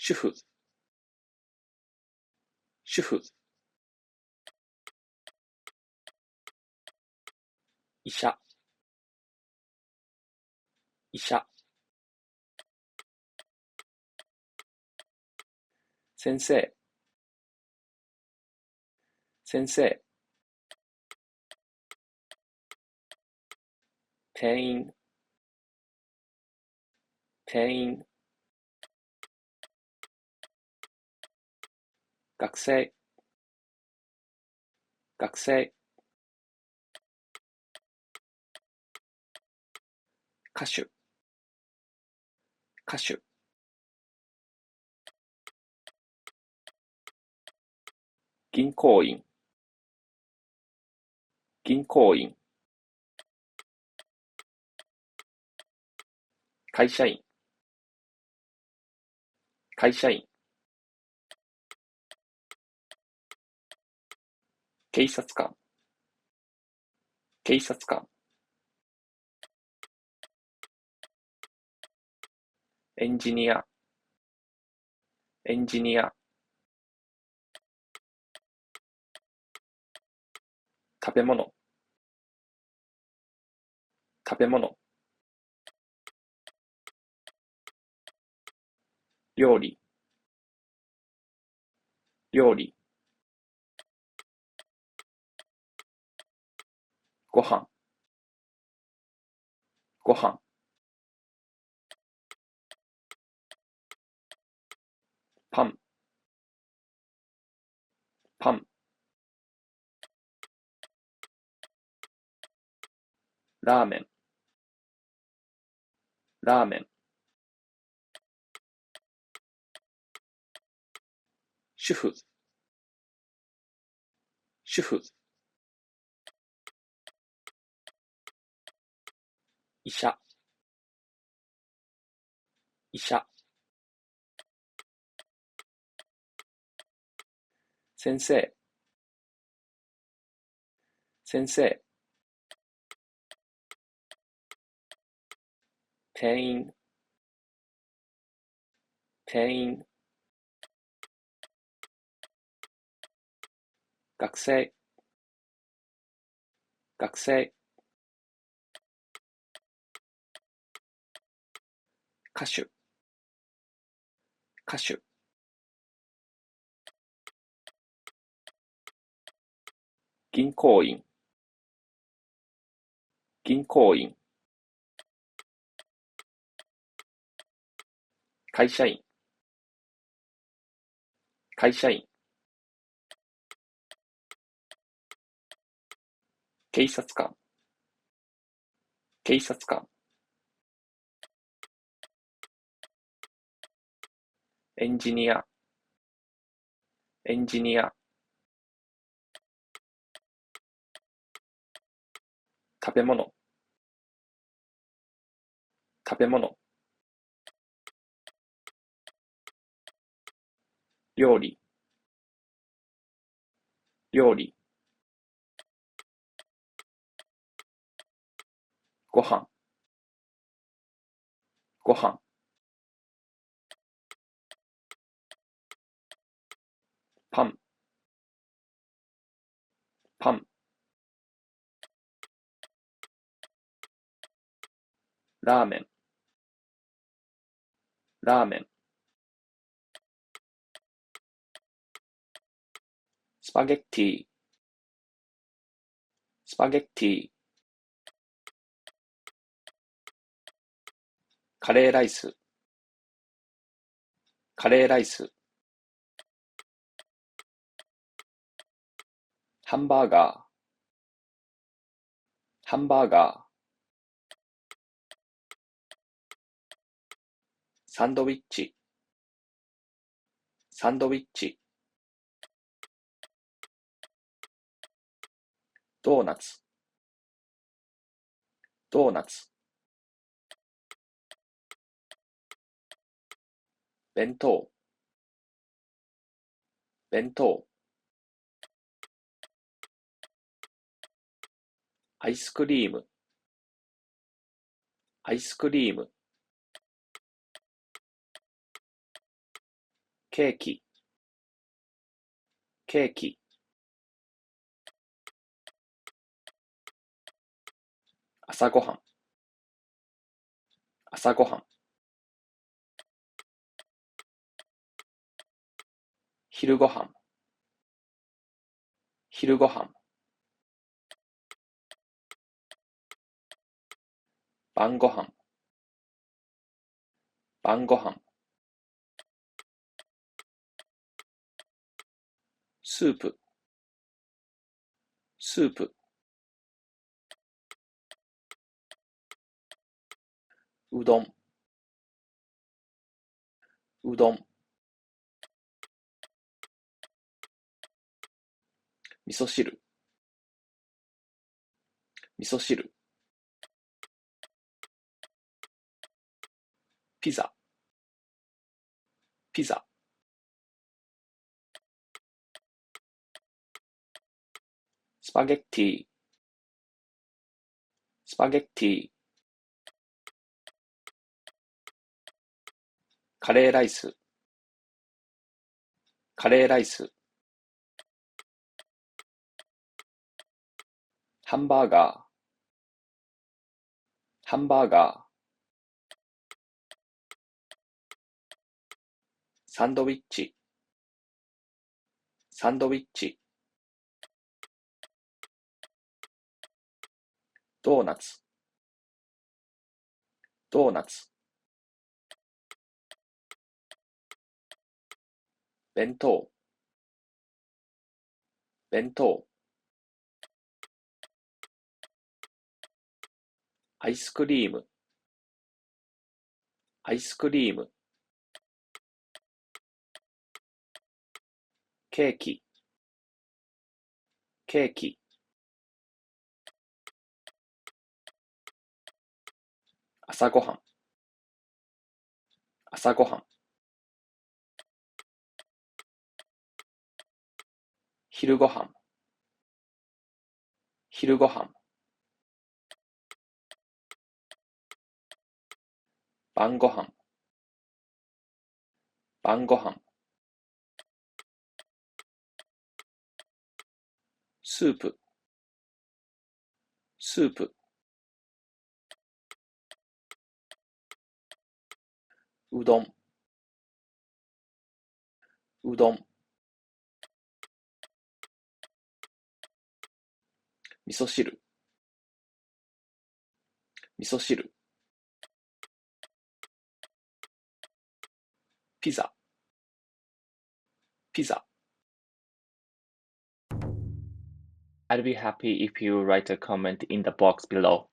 主婦、主婦、医者、医者、先生、先生、店員、店員、学生、学生、歌手、歌手、銀行員、銀行員、会社員、会社員、警察官、警察官、エンジニア、エンジニア、食べ物、食べ物、料理、料理、ご飯、ご飯、パン、パン、ラーメン、ラーメン、主婦、主婦、医者、医者、先生、先生、店員、店員、学生、学生、歌手、歌手、銀行員、銀行員、会社員、会社員、警察官、警察官、エンジニア、エンジニア、食べ物、食べ物、料理、料理、ご飯、ご飯、パン、パン、ラーメン、ラーメン、スパゲッティ、スパゲッティ、カレーライス、カレーライス、ハンバーガー、ハンバーガー、サンドウィッチ、サンドウィッチ、ドーナツ、ドーナツ、弁当、弁当、アイスクリーム、アイスクリーム、ケーキ、ケーキ、朝ごはん、朝ごはん、昼ごはん、昼ごはん、晩ごはん、晩ごはん、スープ、スープ、うどん、うどん、味噌汁、味噌汁、ピザ、ピザ、スパゲッティ、スパゲッティ、カレーライス、カレーライス、ハンバーガー、ハンバーガー、サンドウィッチ、サンドウィッチ、ドーナツ、ドーナツ、弁当、弁当、アイスクリーム、アイスクリーム、ケーキ、ケーキ、朝ごはん、朝ごはん、昼ごはん、昼ごはん、晩ごはん、晩ごはん、スープ、スープ、うどん、うどん、味噌汁、味噌汁、ピザ、ピザ。I'd be happy if you write a comment in the box below.